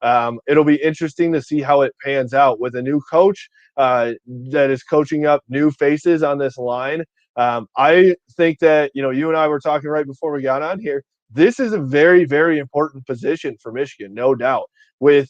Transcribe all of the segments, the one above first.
it'll be interesting to see how it pans out with a new coach that is coaching up new faces on this line. I think that, you and I were talking right before we got on here. This is a very, very important position for Michigan, no doubt. We'll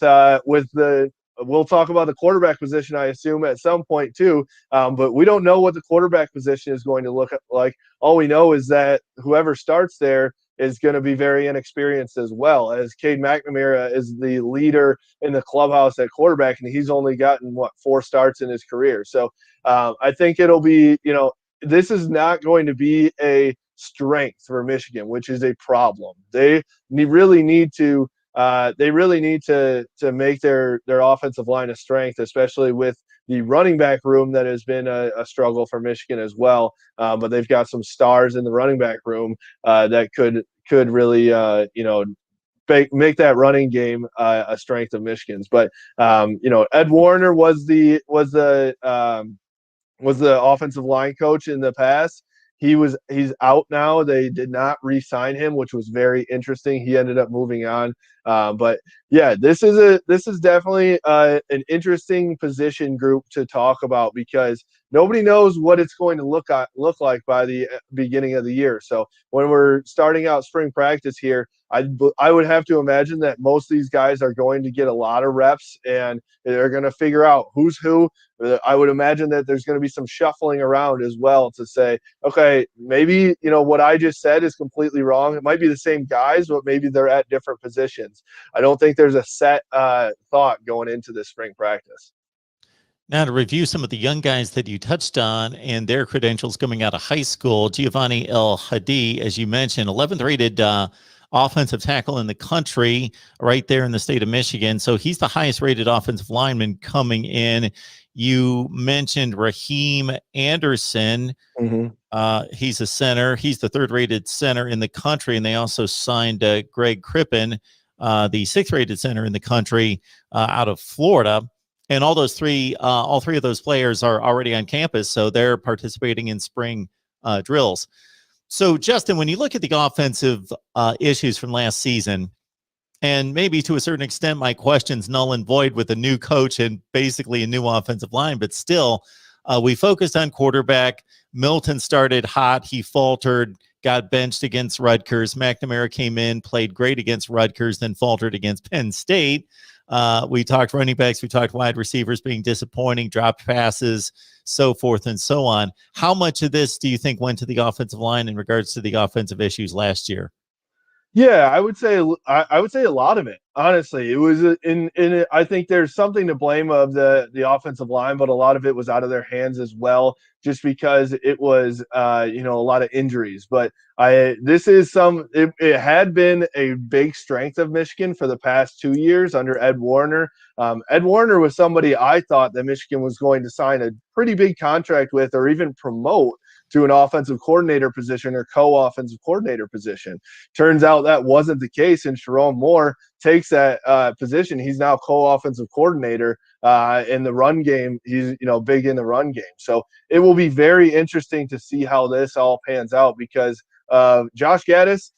talk about the quarterback position, I assume, at some point too. But we don't know what the quarterback position is going to look like. All we know is that whoever starts there is going to be very inexperienced as well, as Cade McNamara is the leader in the clubhouse at quarterback, and he's only gotten, 4 starts in his career. So I think it'll be, this is not going to be a strength for Michigan, which is a problem. They really need to make their offensive line a strength, especially with the running back room that has been a struggle for Michigan as well. But they've got some stars in the running back room that could really make that running game a strength of Michigan's. But Ed Warner was the offensive line coach in the past. He's out now. They did not re-sign him, which was very interesting. He ended up moving on. But yeah, this is definitely an interesting position group to talk about, because nobody knows what it's going to look like by the beginning of the year. So when we're starting out spring practice here, I would have to imagine that most of these guys are going to get a lot of reps, and they're going to figure out who's who. I would imagine that there's going to be some shuffling around as well to say, okay, maybe, what I just said is completely wrong. It might be the same guys, but maybe they're at different positions. I don't think there's a set thought going into this spring practice. Now, to review some of the young guys that you touched on and their credentials coming out of high school, Giovanni El Hadi, as you mentioned, 11th rated offensive tackle in the country, right there in the state of Michigan. So he's the highest rated offensive lineman coming in. You mentioned Raheem Anderson. Mm-hmm. He's a center. He's the 3rd rated center in the country. And they also signed Greg Crippen, the 6th rated center in the country out of Florida. And all three of those players are already on campus, so they're participating in spring drills. So, Justin, when you look at the offensive issues from last season, and maybe to a certain extent my question's null and void with a new coach and basically a new offensive line, but still, we focused on quarterback. Milton started hot. He faltered, got benched against Rutgers. McNamara came in, played great against Rutgers, then faltered against Penn State. We talked running backs, we talked wide receivers being disappointing, dropped passes, so forth and so on. How much of this do you think went to the offensive line in regards to the offensive issues last year? Yeah, I would say a lot of it. Honestly, it was I think there's something to blame of the offensive line, but a lot of it was out of their hands as well, just because it was a lot of injuries. But it had been a big strength of Michigan for the past 2 years under Ed Warner. Ed Warner was somebody I thought that Michigan was going to sign a pretty big contract with, or even promote to an offensive coordinator position or co-offensive coordinator position. Turns out that wasn't the case, and Sherrone Moore takes that position. He's now co-offensive coordinator in the run game. He's big in the run game. So it will be very interesting to see how this all pans out, because Josh Gaddis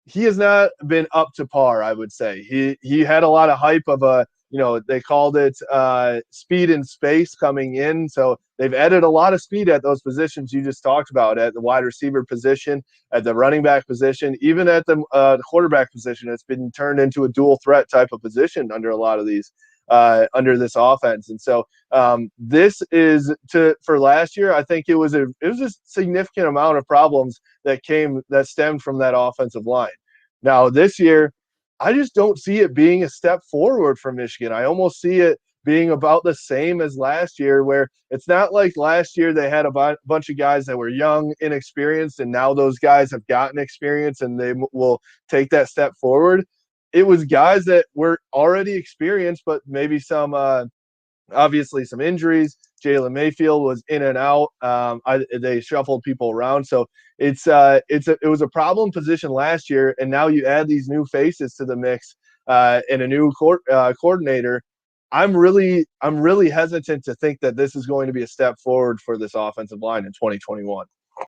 he has not been up to par, I would say. He had a lot of hype of they called it speed and space coming in. So they've added a lot of speed at those positions you just talked about, at the wide receiver position, at the running back position, even at the quarterback position. It's been turned into a dual threat type of position under a lot of these, under this offense. And so this is for last year. I think it was a significant amount of problems that stemmed from that offensive line. Now this year, I just don't see it being a step forward for Michigan. I almost see it being about the same as last year, where it's not like last year they had a bunch of guys that were young, inexperienced, and now those guys have gotten experience and they will take that step forward. It was guys that were already experienced, but maybe obviously some injuries. Jalen Mayfield was in and out. They shuffled people around. So it was a problem position last year, and now you add these new faces to the mix and a new coordinator. I'm really hesitant to think that this is going to be a step forward for this offensive line in 2021.